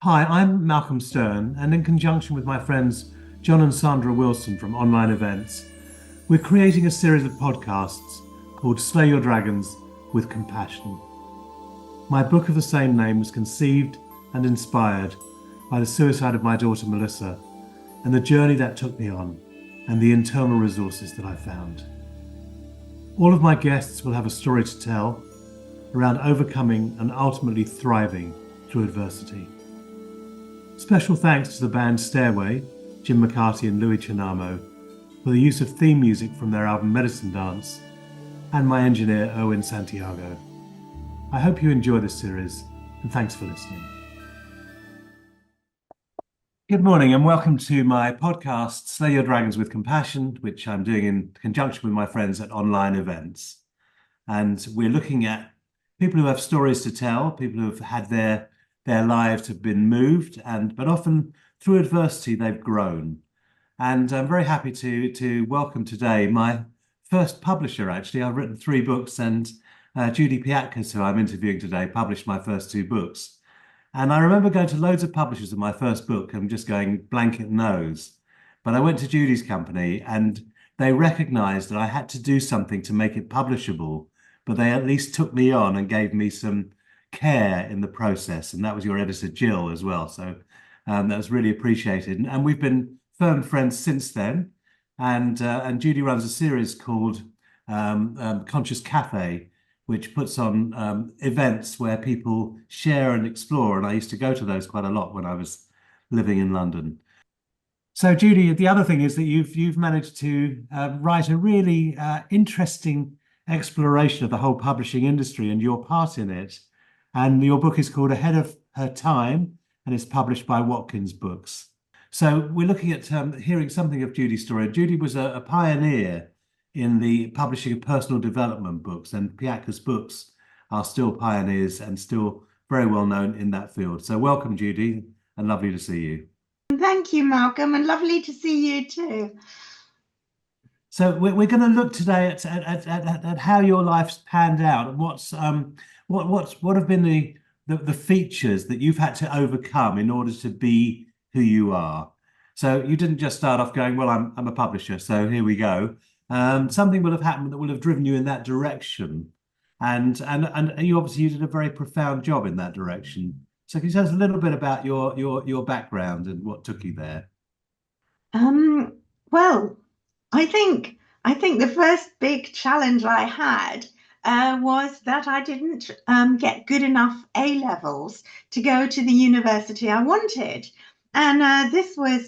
Hi, I'm Malcolm Stern, and in conjunction with my friends John and Sandra Wilson from Online Events, we're creating a series of podcasts called Slay Your Dragons with Compassion. My book of the same name was conceived and inspired by the suicide of my daughter Melissa and the journey that took me on and the internal resources that I found. All of my guests will have a story to tell around overcoming and ultimately thriving through adversity. Special thanks to the band Stairway, Jim McCarty and Louis Chinamo, for the use of theme music from their album Medicine Dance, and my engineer Owen Santiago. I hope you enjoy this series, and thanks for listening. Good morning and welcome to my podcast, Slay Your Dragons with Compassion, which I'm doing in conjunction with my friends at Online Events. And we're looking at people who have stories to tell, people who have had their lives have been moved, but often through adversity they've grown. And I'm very happy to welcome today my first publisher. Actually, I've written 3 books, and Judy Piatkus, who I'm interviewing today, published my first 2 books. And I remember going to loads of publishers with my first book and just going blanket no's. But I went to Judy's company and they recognized that I had to do something to make it publishable, but they at least took me on and gave me some care in the process. And that was your editor, Jill, as well. So that was really appreciated. And we've been firm friends since then. And Judy runs a series called ConsciousCafe, which puts on events where people share and explore. And I used to go to those quite a lot when I was living in London. So Judy, the other thing is that you've managed to write a really interesting exploration of the whole publishing industry and your part in it. And your book is called Ahead of Her Time, and it's published by Piatkus Books. So we're looking at hearing something of Judy's story. Judy was a pioneer in the publishing of personal development books, and Piatkus Books are still pioneers and still very well known in that field. So welcome, Judy, and lovely to see you. Thank you, Malcolm, and lovely to see you too. So we're going to look today at how your life's panned out and what have been the features that you've had to overcome in order to be who you are. So you didn't just start off going, well, I'm a publisher, so here we go. Something will have happened that will have driven you in that direction, and you did a very profound job in that direction. So can you tell us a little bit about your background and what took you there? Well, I think the first big challenge I had was that I didn't get good enough A levels to go to the university I wanted. And this was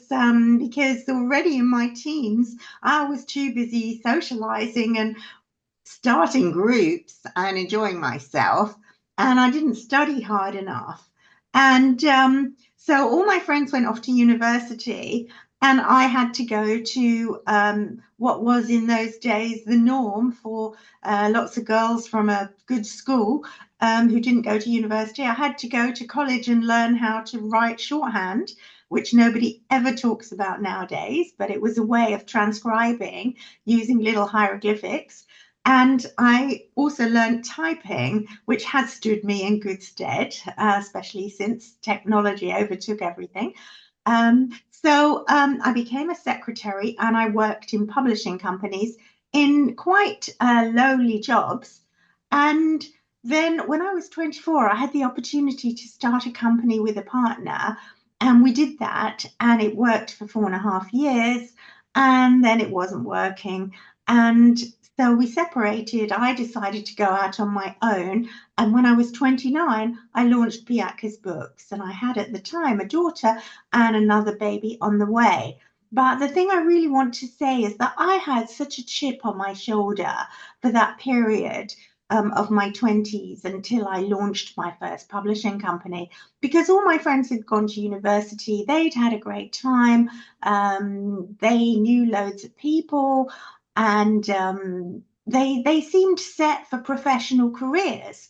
because already in my teens, I was too busy socializing and starting groups and enjoying myself, and I didn't study hard enough. And so all my friends went off to university, and I had to go to what was in those days the norm for lots of girls from a good school who didn't go to university. I had to go to college and learn how to write shorthand, which nobody ever talks about nowadays, but it was a way of transcribing using little hieroglyphics. And I also learned typing, which has stood me in good stead, especially since technology overtook everything. So I became a secretary and I worked in publishing companies in quite lowly jobs. And then when I was 24, I had the opportunity to start a company with a partner. And we did that, and it worked for 4.5 years. And then it wasn't working. And so we separated. I decided to go out on my own. And when I was 29, I launched Piatkus Books. And I had at the time a daughter and another baby on the way. But the thing I really want to say is that I had such a chip on my shoulder for that period of my 20s until I launched my first publishing company, because all my friends had gone to university. They'd had a great time. They knew loads of people, and they seemed set for professional careers.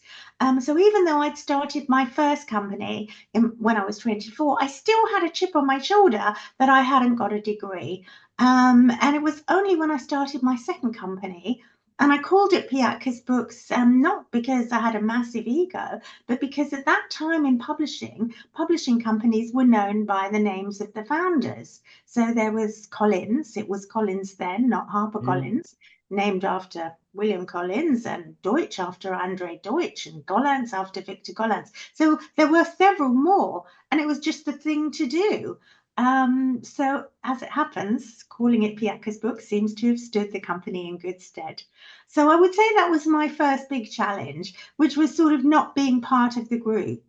So even though I'd started my first company when I was 24, I still had a chip on my shoulder that I hadn't got a degree. And it was only when I started my second company And I called it Piatkus Books, not because I had a massive ego, but because at that time in publishing companies were known by the names of the founders. So there was Collins, it was Collins then, not Mm. HarperCollins, named after William Collins, and Deutsch after Andre Deutsch, and Gollancz after Victor Gollancz. So there were several more, and it was just the thing to do. So as it happens, calling it Piatkus Books seems to have stood the company in good stead. So I would say that was my first big challenge, which was sort of not being part of the group,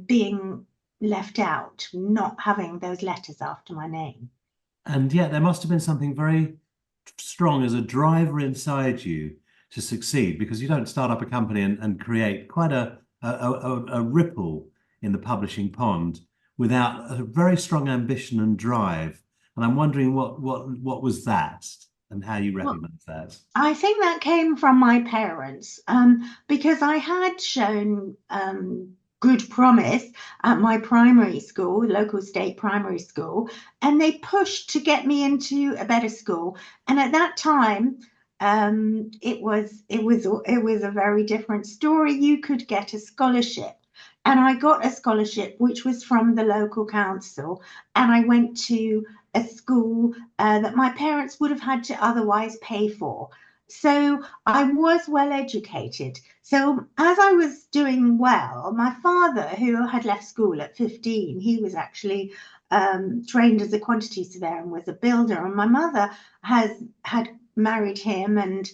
being left out, not having those letters after my name. And yet there must have been something very strong as a driver inside you to succeed, because you don't start up a company and create quite a ripple in the publishing pond without a very strong ambition and drive. And I'm wondering what was that and how you Well, recognize that. I think that came from my parents, because I had shown good promise at my primary school, local state primary school, and they pushed to get me into a better school. And at that time, it was a very different story. You could get a scholarship. And I got a scholarship, which was from the local council, and I went to a school that my parents would have had to otherwise pay for. So I was well educated. So as I was doing well, my father, who had left school at 15, he was actually trained as a quantity surveyor and was a builder. And my mother had married him and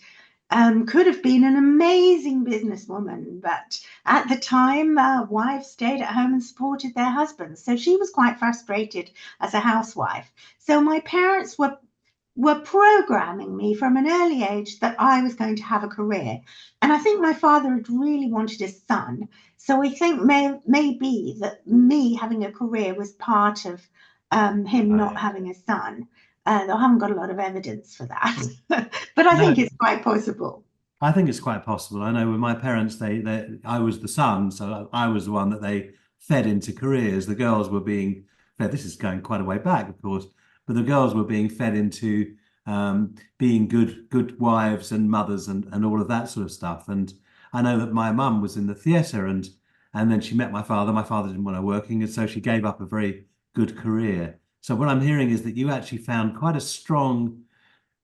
could have been an amazing businesswoman, but at the time, wives stayed at home and supported their husbands. So she was quite frustrated as a housewife. So my parents were programming me from an early age that I was going to have a career. And I think my father had really wanted a son. So I think maybe that me having a career was part of him not Right. having a son. Though I haven't got a lot of evidence for that, but I No, think it's quite possible. I think it's quite possible. I know with my parents, I was the son, so I was the one that they fed into careers. The girls were being fed. This is going quite a way back, of course, but the girls were being fed into being good wives and mothers and all of that sort of stuff. And I know that my mum was in the theatre, and then she met my father. My father didn't want her working, and so she gave up a very good career. So what I'm hearing is that you actually found quite a strong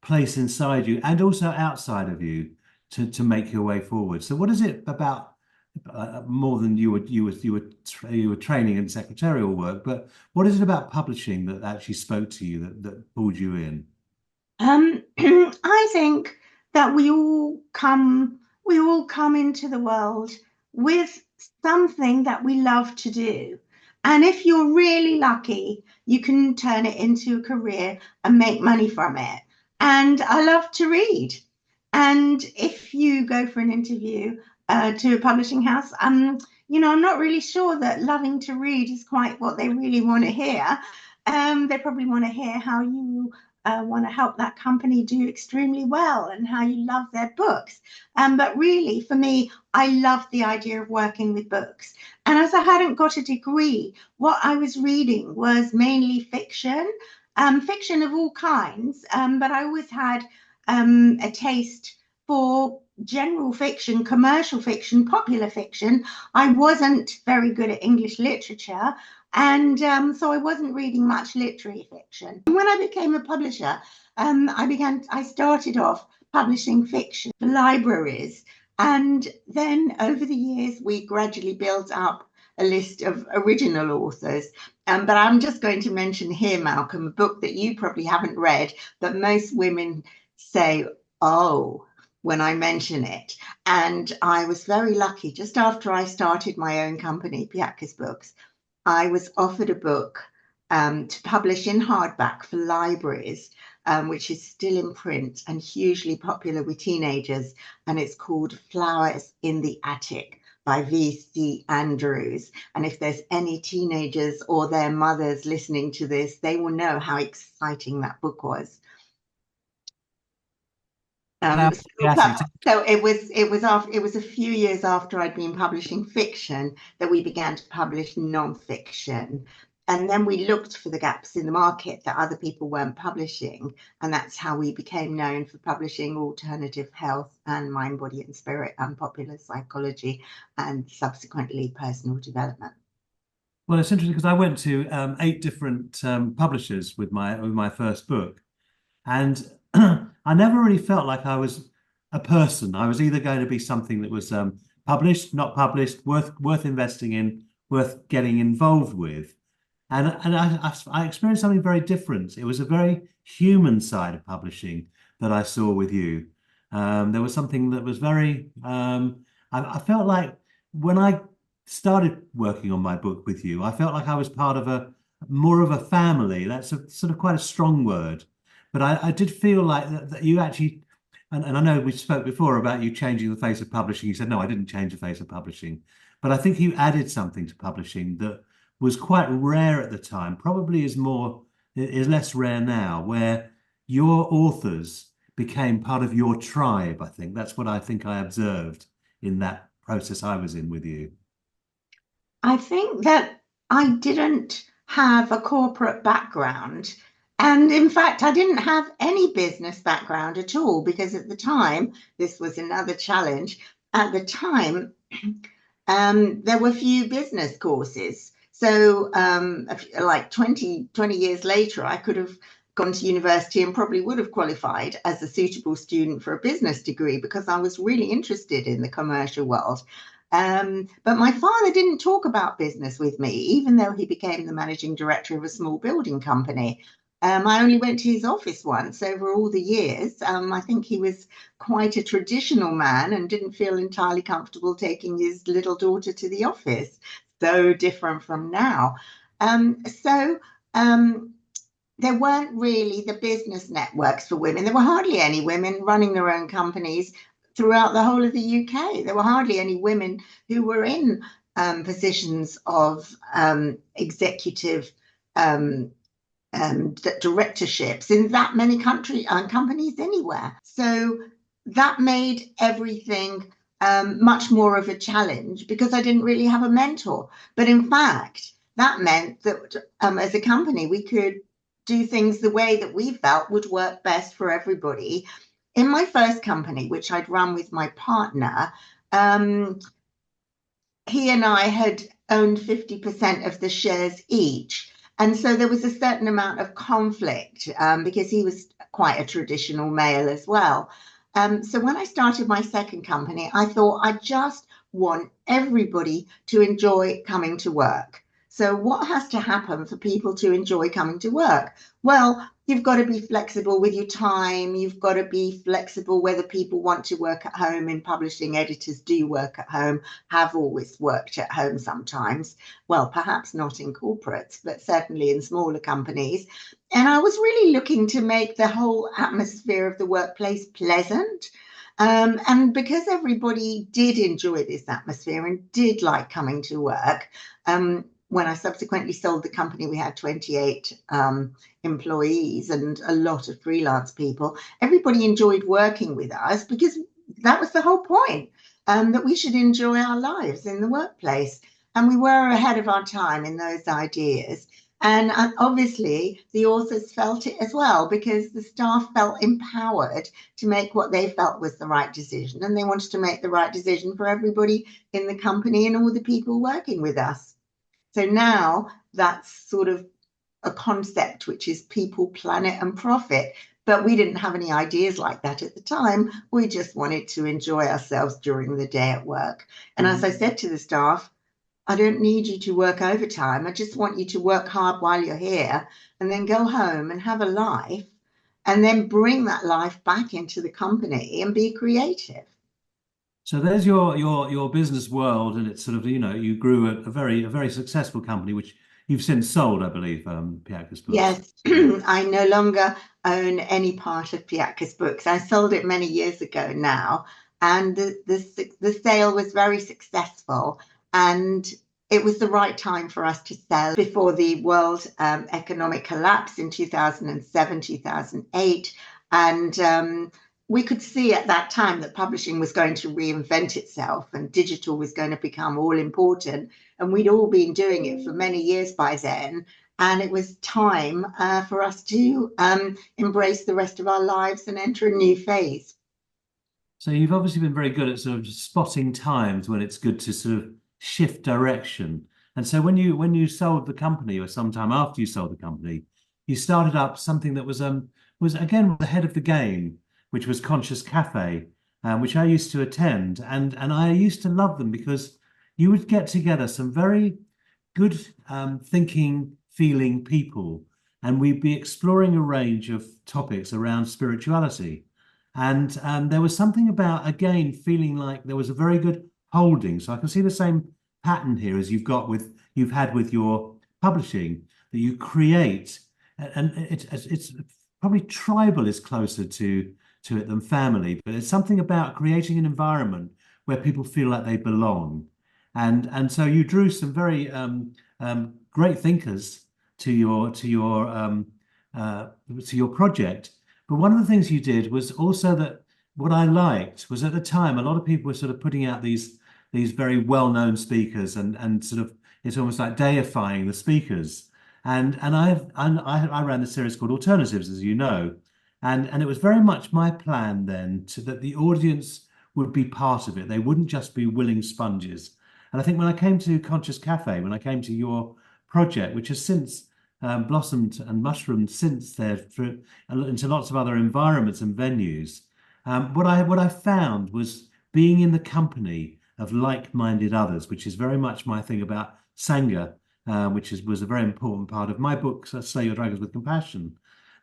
place inside you and also outside of you to make your way forward. So what is it about more than you were training in secretarial work, but what is it about publishing that actually spoke to you that pulled you in? I think that we all come into the world with something that we love to do. And if you're really lucky, you can turn it into a career and make money from it. And I love to read. And if you go for an interview to a publishing house, I'm not really sure that loving to read is quite what they really want to hear. They probably want to hear how you want to help that company do extremely well and how you love their books. But really, for me, I love the idea of working with books. And as I hadn't got a degree, what I was reading was mainly fiction, fiction of all kinds. But I always had a taste for general fiction, commercial fiction, popular fiction. I wasn't very good at English literature. And so I wasn't reading much literary fiction. When I became a publisher, I started off publishing fiction for libraries. And then over the years, we gradually built up a list of original authors. But I'm just going to mention here, Malcolm, a book that you probably haven't read, that most women say, oh, when I mention it. And I was very lucky. Just after I started my own company, Piatkus Books, I was offered a book to publish in hardback for libraries, which is still in print and hugely popular with teenagers. And it's called Flowers in the Attic by V.C. Andrews. And if there's any teenagers or their mothers listening to this, they will know how exciting that book was. Flower So, the attic. so it was a few years after I'd been publishing fiction that we began to publish non-fiction. And then we looked for the gaps in the market that other people weren't publishing. And that's how we became known for publishing alternative health and mind, body, and spirit and popular psychology and subsequently personal development. Well, it's interesting because I went to 8 different publishers with my first book, and I never really felt like I was a person. I was either going to be something that was published, not published, worth investing in, worth getting involved with. And I experienced something very different. It was a very human side of publishing that I saw with you. There was something that was very, I felt like when I started working on my book with you, I felt like I was part of more of a family. That's sort of quite a strong word. But I did feel like that you actually, and I know we spoke before about you changing the face of publishing. You said, no, I didn't change the face of publishing. But I think you added something to publishing that was quite rare at the time, probably is less rare now, where your authors became part of your tribe. I think that's what I think I observed in that process I was in with you. I think that I didn't have a corporate background. And in fact, I didn't have any business background at all, because at the time, this was another challenge. At the time, there were few business courses. So like 20 years later, I could have gone to university and probably would have qualified as a suitable student for a business degree, because I was really interested in the commercial world. But my father didn't talk about business with me, even though he became the managing director of a small building company. I only went to his office once over all the years. I think he was quite a traditional man and didn't feel entirely comfortable taking his little daughter to the office. So different from now. So there weren't really the business networks for women. There were hardly any women running their own companies throughout the whole of the UK. There were hardly any women who were in positions of executive directorships in that many companies anywhere. So that made everything much more of a challenge, because I didn't really have a mentor. But in fact, that meant that as a company, we could do things the way that we felt would work best for everybody. In my first company, which I'd run with my partner, he and I had owned 50% of the shares each. And so there was a certain amount of conflict because he was quite a traditional male as well. So when I started my second company, I thought I just want everybody to enjoy coming to work. So what has to happen for people to enjoy coming to work? Well, you've got to be flexible with your time. You've got to be flexible whether people want to work at home. In publishing, editors do work at home, have always worked at home sometimes. Well, perhaps not in corporates, but certainly in smaller companies. And I was really looking to make the whole atmosphere of the workplace pleasant. And because everybody did enjoy this atmosphere and did like coming to work, when I subsequently sold the company, we had 28 employees and a lot of freelance people. Everybody enjoyed working with us because that was the whole point, that we should enjoy our lives in the workplace. And we were ahead of our time in those ideas. And obviously, the authors felt it as well, because the staff felt empowered to make what they felt was the right decision. And they wanted to make the right decision for everybody in the company and all the people working with us. So now that's sort of a concept, which is people, planet, and profit. But we didn't have any ideas like that at the time. We just wanted to enjoy ourselves during the day at work. And as I said to the staff, I don't need you to work overtime. I just want you to work hard while you're here and then go home and have a life and then bring that life back into the company and be creative. So there's your business world, and it's sort of, you grew a very successful company, which you've since sold, I believe, Piatkus Books. Yes, I no longer own any part of Piatkus Books. I sold it many years ago now, and the sale was very successful, and it was the right time for us to sell before the world economic collapse in 2007, 2008, and we could see at that time that publishing was going to reinvent itself and digital was going to become all important. and we'd all been doing it for many years by then. And it was time for us to embrace the rest of our lives and enter a new phase. So you've obviously been very good at sort of spotting times when it's good to sort of shift direction. And so when you sold the company, or sometime after you sold the company, you started up something that was again ahead of the game, which was ConsciousCafe, which I used to attend, and I used to love them because you would get together some very good thinking, feeling people, and we'd be exploring a range of topics around spirituality. And there was something about, again, feeling like there was a very good holding. So I can see the same pattern here as you've had with your publishing, that you create, and it's probably tribal is closer to it than family, but it's something about creating an environment where people feel like they belong. And so you drew some very great thinkers to your project. But one of the things you did was also that what I liked was, at the time, a lot of people were sort of putting out these very well-known speakers, and sort of it's almost like deifying the speakers. And I ran a series called Alternatives, as you know, and it was very much my plan then that the audience would be part of it. They wouldn't just be willing sponges. And I think when I came to ConsciousCafe, when I came to your project, which has since blossomed and mushroomed since there into lots of other environments and venues. What I found was being in the company of like-minded others, which is very much my thing about Sangha, which was a very important part of my book, Slay Your Dragons with Compassion.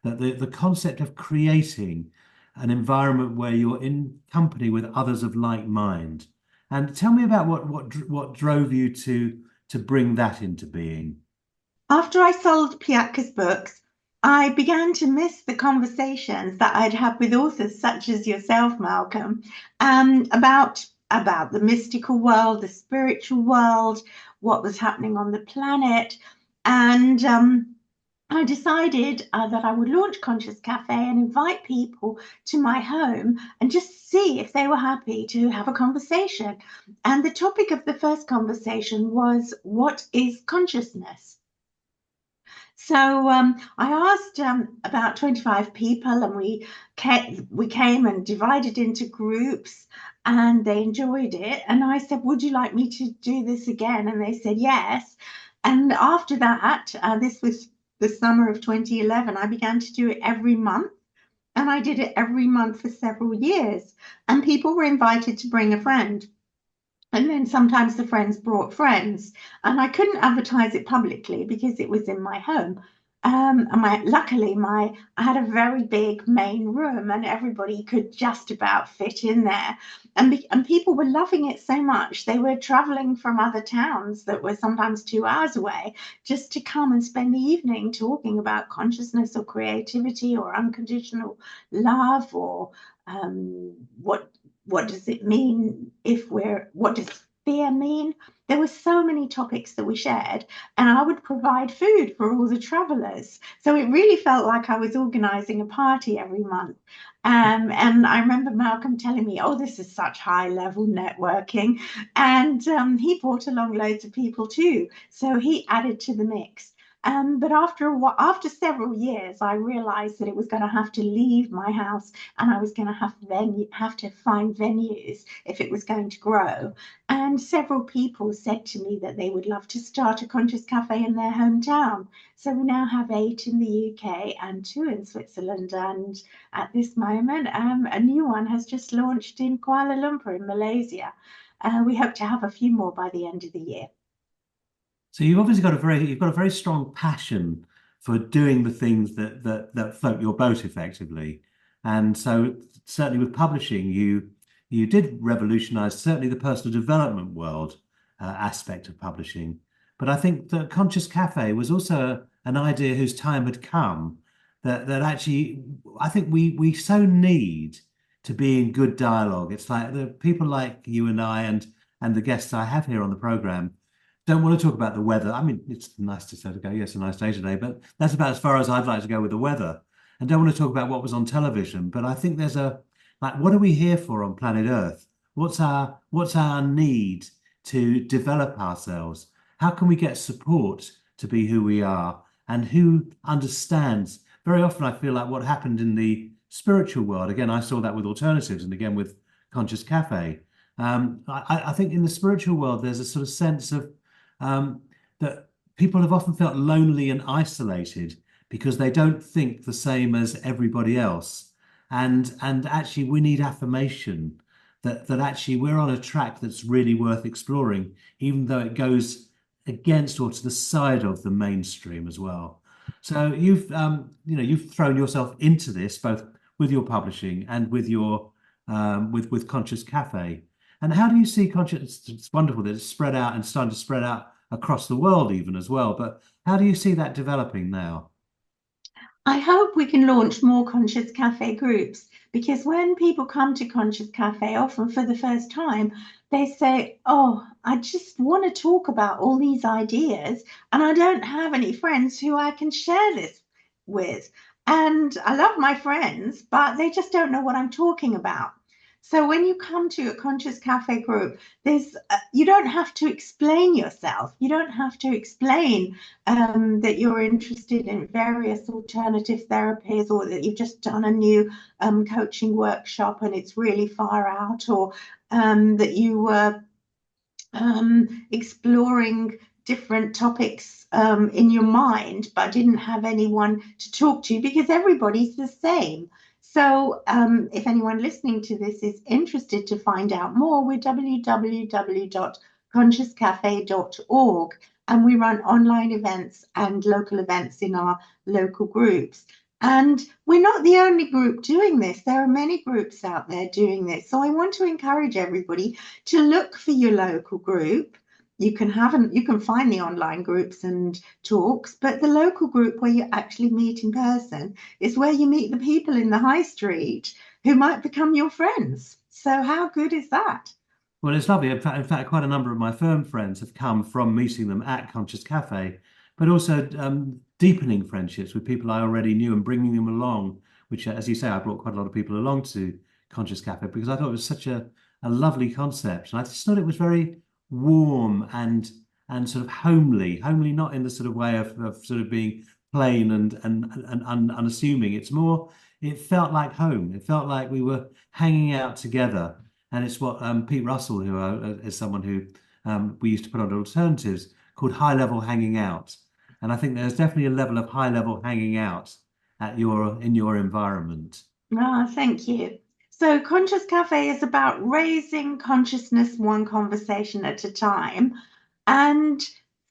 That the concept of creating an environment where you're in company with others of like mind. And tell me about what drove you to bring that into being. After I sold Piatkus Books, I began to miss the conversations that I'd had with authors such as yourself, Malcolm, about the mystical world, the spiritual world, what was happening on the planet. And I decided that I would launch ConsciousCafe and invite people to my home and just see if they were happy to have a conversation. And the topic of the first conversation was, what is consciousness? So I asked about 25 people, and we came and divided into groups, and they enjoyed it. And I said, would you like me to do this again? And they said yes. And after that, this was the summer of 2011, I began to do it every month. And I did it every month for several years. And people were invited to bring a friend. And then sometimes the friends brought friends, and I couldn't advertise it publicly because it was in my home. Luckily, I had a very big main room, and everybody could just about fit in there. And people were loving it so much, they were traveling from other towns that were sometimes 2 hours away just to come and spend the evening talking about consciousness or creativity or unconditional love, or what does it mean what does fear mean? There were so many topics that we shared, and I would provide food for all the travelers. So it really felt like I was organizing a party every month. And I remember Malcolm telling me, oh, this is such high level networking. And he brought along loads of people too. So he added to the mix. But after several years, I realized that it was going to have to leave my house, and I was going to have to find venues if it was going to grow. And several people said to me that they would love to start a ConsciousCafe in their hometown. So we now have 8 in the UK and 2 in Switzerland. And at this moment, a new one has just launched in Kuala Lumpur in Malaysia. We hope to have a few more by the end of the year. So you've obviously you've got a very strong passion for doing the things that float your boat effectively. And so certainly with publishing, you did revolutionize certainly the personal development world aspect of publishing. But I think that ConsciousCafe was also an idea whose time had come, that actually I think we so need to be in good dialogue. It's like the people like you and I and the guests I have here on the program don't want to talk about the weather. I mean, it's nice to say, okay, yes, a nice day today, but that's about as far as I'd like to go with the weather. And don't want to talk about what was on television. But I think there's what are we here for on planet Earth? What's our need to develop ourselves? how can we get support to be who we are, and who understands? Very often I feel like what happened in the spiritual world, again, I saw that with alternatives and again with Conscious Cafe. I think in the spiritual world, there's a sort of sense of that people have often felt lonely and isolated because they don't think the same as everybody else. And actually we need affirmation that actually we're on a track that's really worth exploring, even though it goes against or to the side of the mainstream as well. So you've thrown yourself into this both with your publishing and with your with Conscious Cafe. And how do you see conscious? It's wonderful that it's spread out and starting to spread out across the world even as well. But how do you see that developing now? I hope we can launch more Conscious Cafe groups because when people come to Conscious Cafe, often for the first time, they say, "Oh, I just want to talk about all these ideas, and I don't have any friends who I can share this with." And I love my friends, but they just don't know what I'm talking about. So when you come to a Conscious Cafe group, there's you don't have to explain yourself. You don't have to explain that you're interested in various alternative therapies, or that you've just done a new coaching workshop and it's really far out, or that you were exploring different topics in your mind but didn't have anyone to talk to, because everybody's the same. So if anyone listening to this is interested to find out more, we're www.consciouscafe.org, and we run online events and local events in our local groups. And we're not the only group doing this. There are many groups out there doing this. So I want to encourage everybody to look for your local group. You can find the online groups and talks, but the local group where you actually meet in person is where you meet the people in the high street who might become your friends. So how good is that? Well, it's lovely. In fact, quite a number of my firm friends have come from meeting them at Conscious Cafe, but also deepening friendships with people I already knew and bringing them along, which, as you say, I brought quite a lot of people along to Conscious Cafe because I thought it was such a lovely concept. And I just thought it was very warm and sort of homely, not in the sort of way of sort of being plain and unassuming. It's more, it felt like home. It felt like we were hanging out together. And it's what Pete Russell, who is someone who we used to put on alternatives, called high level hanging out. And I think there's definitely a level of high level hanging out in your environment. Ah, thank you. So, Conscious Cafe is about raising consciousness one conversation at a time. And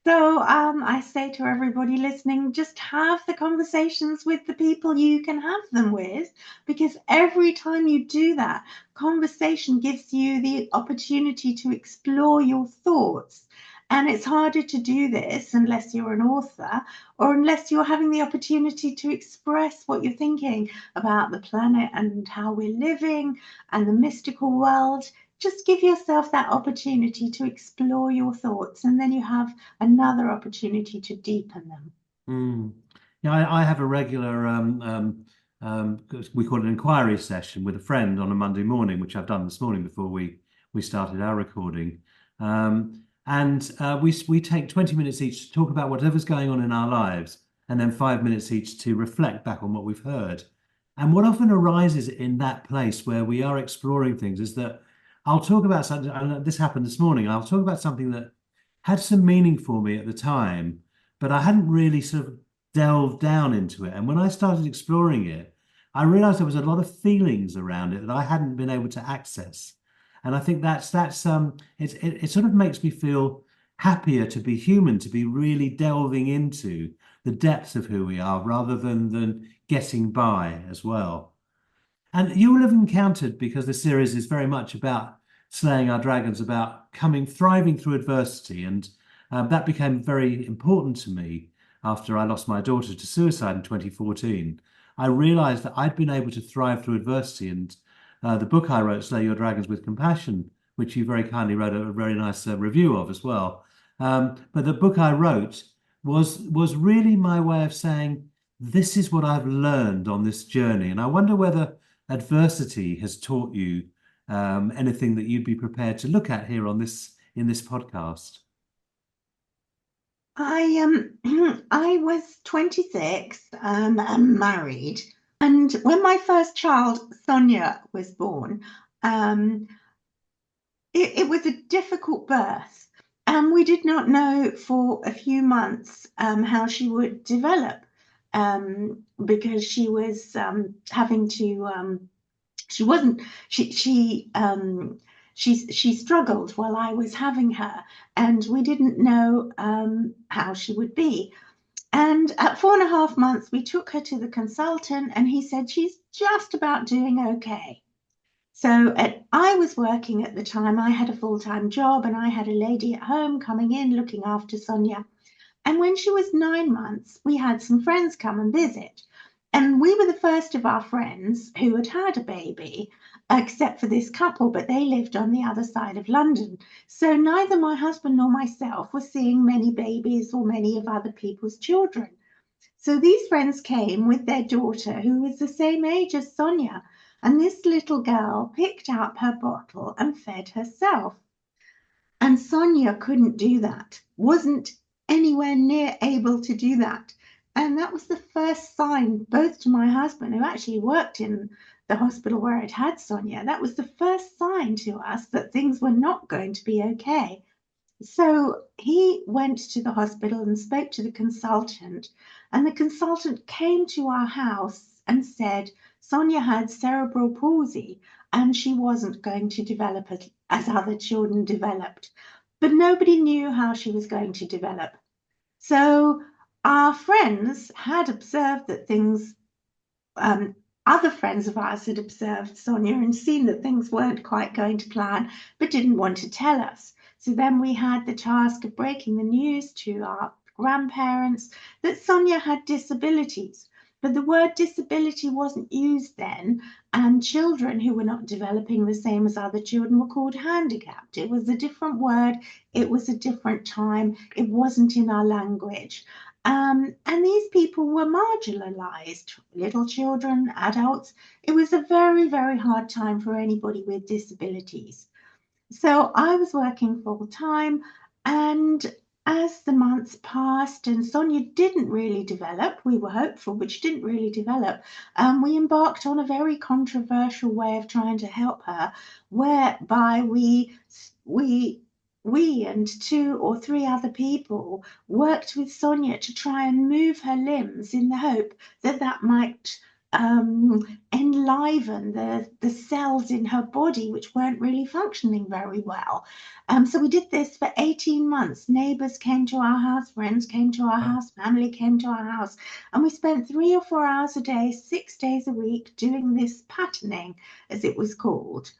so, I say to everybody listening, just have the conversations with the people you can have them with, because every time you do that, conversation gives you the opportunity to explore your thoughts. And it's harder to do this unless you're an author, or unless you're having the opportunity to express what you're thinking about the planet and how we're living and the mystical world. Just give yourself that opportunity to explore your thoughts, and then you have another opportunity to deepen them. Mm. Yeah, I have a regular we call it an inquiry session with a friend on a Monday morning, which I've done this morning before we started our recording. And we take 20 minutes each to talk about whatever's going on in our lives, and then 5 minutes each to reflect back on what we've heard. And what often arises in that place where we are exploring things is that I'll talk about something, and this happened this morning. I'll talk about something that had some meaning for me at the time, but I hadn't really sort of delved down into it. And when I started exploring it, I realized there was a lot of feelings around it that I hadn't been able to access. And I think it sort of makes me feel happier to be human, to be really delving into the depths of who we are rather than getting by as well. And you will have encountered, because the series is very much about slaying our dragons, about thriving through adversity. And that became very important to me after I lost my daughter to suicide in 2014. I realized that I'd been able to thrive through adversity. And the book I wrote, Slay Your Dragons with Compassion, which you very kindly wrote a very nice review of as well. But the book I wrote was really my way of saying, this is what I've learned on this journey. And I wonder whether adversity has taught you anything that you'd be prepared to look at here in this podcast. I was 26 and married, and when my first child Sonia was born, um, it was a difficult birth, and we did not know for a few months how she would develop, because she was having to she wasn't she struggled while I was having her, and we didn't know how she would be. And at 4.5 months, we took her to the consultant, and he said she's just about doing okay. So I was working at the time. I had a full-time job, and I had a lady at home coming in looking after Sonia. And when she was 9 months, we had some friends come and visit. And we were the first of our friends who had had a baby, except for this couple, but they lived on the other side of London. So neither my husband nor myself were seeing many babies or many of other people's children. So these friends came with their daughter, who was the same age as Sonia. And this little girl picked up her bottle and fed herself. And Sonia couldn't do that, wasn't anywhere near able to do that. And that was the first sign, both to my husband, who actually worked in the hospital where I'd had Sonia, that was the first sign to us that things were not going to be okay. So he went to the hospital and spoke to the consultant, and the consultant came to our house and said Sonia had cerebral palsy and she wasn't going to develop it as other children developed. But nobody knew how she was going to develop. So our friends had observed that things, other friends of ours had observed Sonia and seen that things weren't quite going to plan, but didn't want to tell us. So then we had the task of breaking the news to our grandparents that Sonia had disabilities. But the word disability wasn't used then, and children who were not developing the same as other children were called handicapped. It was a different word, it was a different time, it wasn't in our language. And these people were marginalized, little children, adults. It was a very, very hard time for anybody with disabilities. So I was working full time, and as the months passed and Sonia didn't really develop, we were hopeful, but she didn't really develop. We embarked on a very controversial way of trying to help her, whereby we we and two or three other people worked with Sonia to try and move her limbs in the hope that that might enliven the cells in her body, which weren't really functioning very well. So we did this for 18 months. Neighbors came to our house, friends came to our house, family came to our house, and we spent 3 or 4 hours a day, 6 days a week, doing this patterning, as it was called.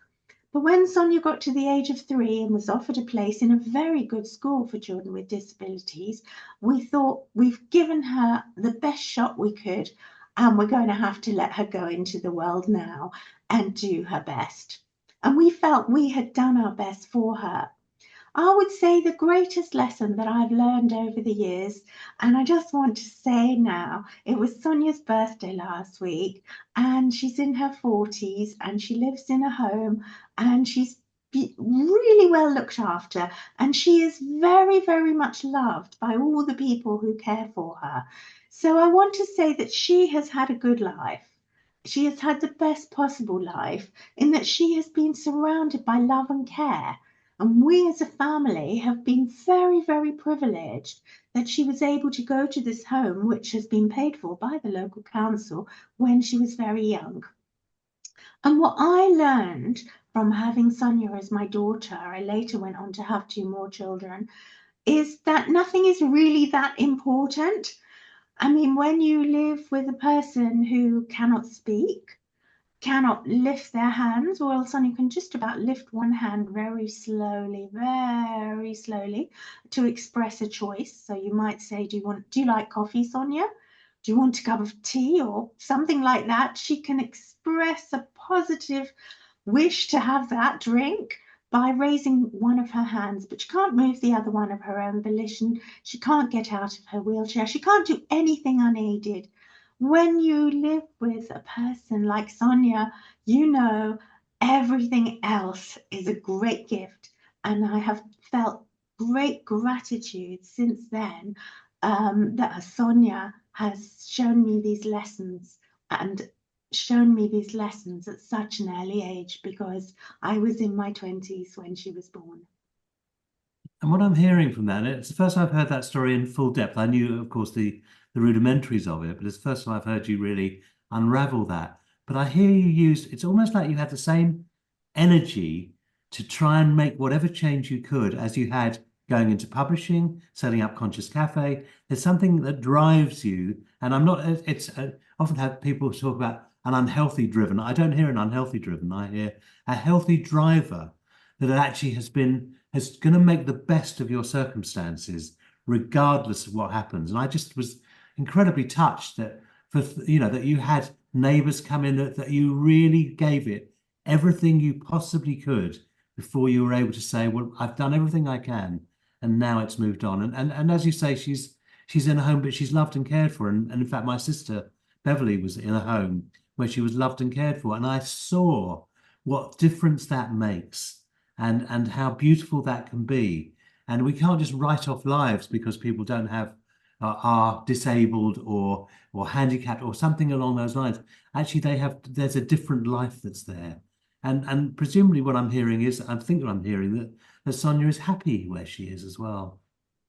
But when Sonia got to the age of 3 and was offered a place in a very good school for children with disabilities, we thought we've given her the best shot we could, and we're going to have to let her go into the world now and do her best. And we felt we had done our best for her. I would say the greatest lesson that I've learned over the years, and I just want to say now, it was Sonia's birthday last week, and she's in her 40s, and she lives in a home, and she's really well looked after, and she is very, very much loved by all the people who care for her. So I want to say that she has had a good life. She has had the best possible life in that she has been surrounded by love and care. And we as a family have been very, very privileged that she was able to go to this home, which has been paid for by the local council when she was very young. And what I learned from having Sonia as my daughter, I later went on to have 2 more children, is that nothing is really that important. I mean, when you live with a person who cannot speak, cannot lift their hands, well, Sonia can just about lift one hand very slowly to express a choice. So you might say, do you like coffee, Sonia? Do you want a cup of tea or something like that? She can express a positive wish to have that drink by raising one of her hands, but she can't move the other one of her own volition. She can't get out of her wheelchair. She can't do anything unaided. When you live with a person like Sonia, you know everything else is a great gift. And I have felt great gratitude since then, that Sonia has shown me these lessons and shown me these lessons at such an early age, because I was in my 20s when she was born. And what I'm hearing from that, it's the first time I've heard that story in full depth. I knew, of course, the rudimentaries of it, but it's the first time I've heard you really unravel that. But I hear you use, it's almost like you had the same energy to try and make whatever change you could as you had going into publishing, setting up ConsciousCafe. There's something that drives you. And I'm not, it's often have people talk about an unhealthy driven. I don't hear an unhealthy driven. I hear a healthy driver that actually has going to make the best of your circumstances, regardless of what happens. And I just was incredibly touched that that you had neighbours come in that you really gave it everything you possibly could before you were able to say, well, I've done everything I can, and now it's moved on. And as you say, she's in a home, but she's loved and cared for. And in fact, my sister Beverly was in a home where she was loved and cared for, and I saw what difference that makes and how beautiful that can be. And we can't just write off lives because people don't have are disabled or handicapped or something along those lines. Actually, there's a different life that's there. And presumably what I'm hearing is, I think what I'm hearing that Sonia is happy where she is as well.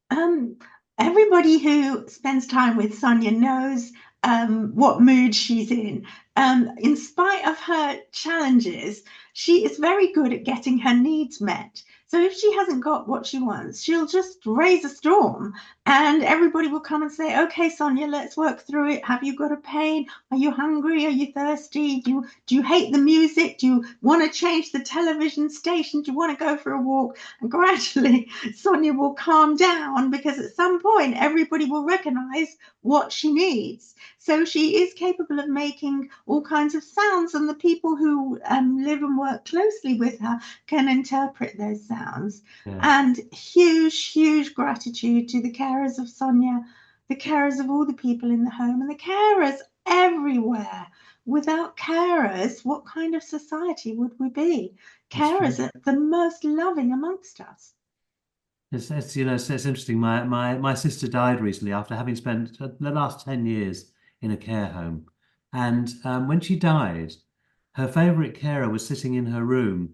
Um, Everybody who spends time with Sonia knows what mood she's in. In spite of her challenges, she is very good at getting her needs met. So if she hasn't got what she wants, she'll just raise a storm and everybody will come and say, okay, Sonia, let's work through it. Have you got a pain? Are you hungry? Are you thirsty? Do you hate the music? Do you want to change the television station? Do you want to go for a walk? And gradually, Sonia will calm down, because at some point, everybody will recognize what she needs. So she is capable of making all kinds of sounds, and the people who live and work closely with her can interpret those sounds. Yeah. And huge, huge gratitude to the carers of Sonia, the carers of all the people in the home, and the carers everywhere. Without carers, what kind of society would we be? Carers are the most loving amongst us. It's interesting. My sister died recently after having spent the last 10 years in a care home. And when she died, her favorite carer was sitting in her room,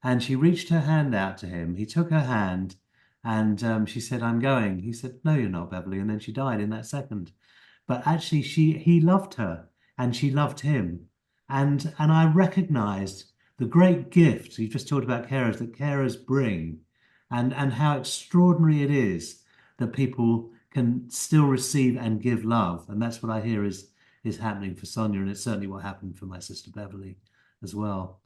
and she reached her hand out to him. He took her hand, and she said, "I'm going." He said, "No, you're not, Beverly." And then she died in that second. But actually, he loved her, and she loved him. And I recognized the great gift you just talked about carers that carers bring, and how extraordinary it is that people can still receive and give love. And that's what I hear is happening for Sonia, and it's certainly what happened for my sister Beverly as well.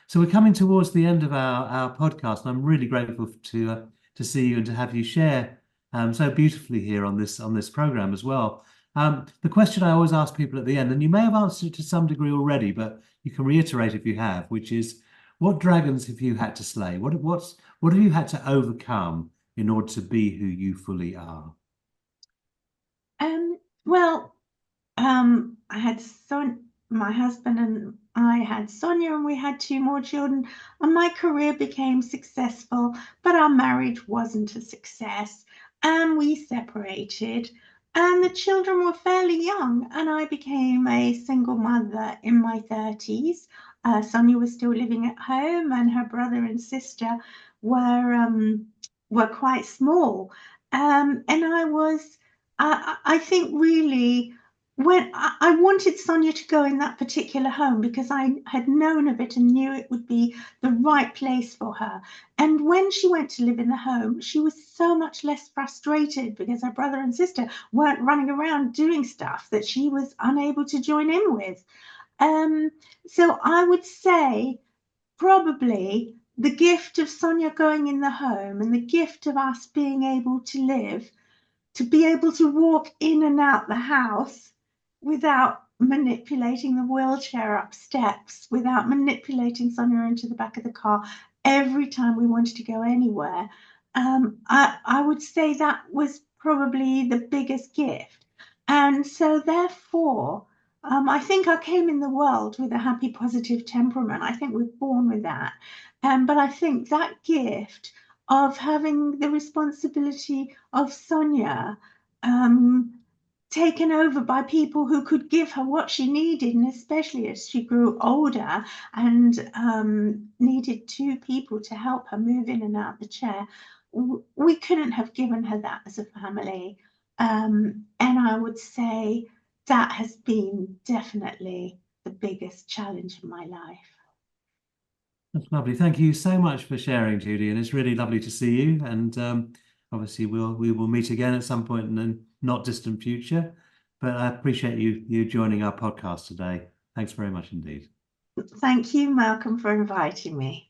So we're coming towards the end of our podcast, and I'm really grateful to see you and to have you share so beautifully here on this program as well. The question I always ask people at the end, and you may have answered it to some degree already, but you can reiterate if you have, which is, what dragons have you had to slay? What have you had to overcome in order to be who you fully are? Well, I had my husband and I had Sonia, and we had two more children, and my career became successful, but our marriage wasn't a success, and we separated, and the children were fairly young, and I became a single mother in my 30s. Sonia was still living at home, and her brother and sister were quite small, and I think really, when I wanted Sonia to go in that particular home, because I had known of it and knew it would be the right place for her. And when she went to live in the home, she was so much less frustrated because her brother and sister weren't running around doing stuff that she was unable to join in with. So I would say probably the gift of Sonia going in the home, and the gift of us being able to live, to be able to walk in and out the house without manipulating the wheelchair up steps, without manipulating Sonia into the back of the car every time we wanted to go anywhere. I would say that was probably the biggest gift. And so therefore, I think I came in the world with a happy, positive temperament. I think we're born with that. But I think that gift of having the responsibility of Sonia taken over by people who could give her what she needed, and especially as she grew older and needed two people to help her move in and out the chair. We couldn't have given her that as a family. And I would say that has been definitely the biggest challenge of my life. That's lovely. Thank you so much for sharing, Judy, and it's really lovely to see you. And obviously, we will meet again at some point in the not distant future. But I appreciate you joining our podcast today. Thanks very much indeed. Thank you, Malcolm, for inviting me.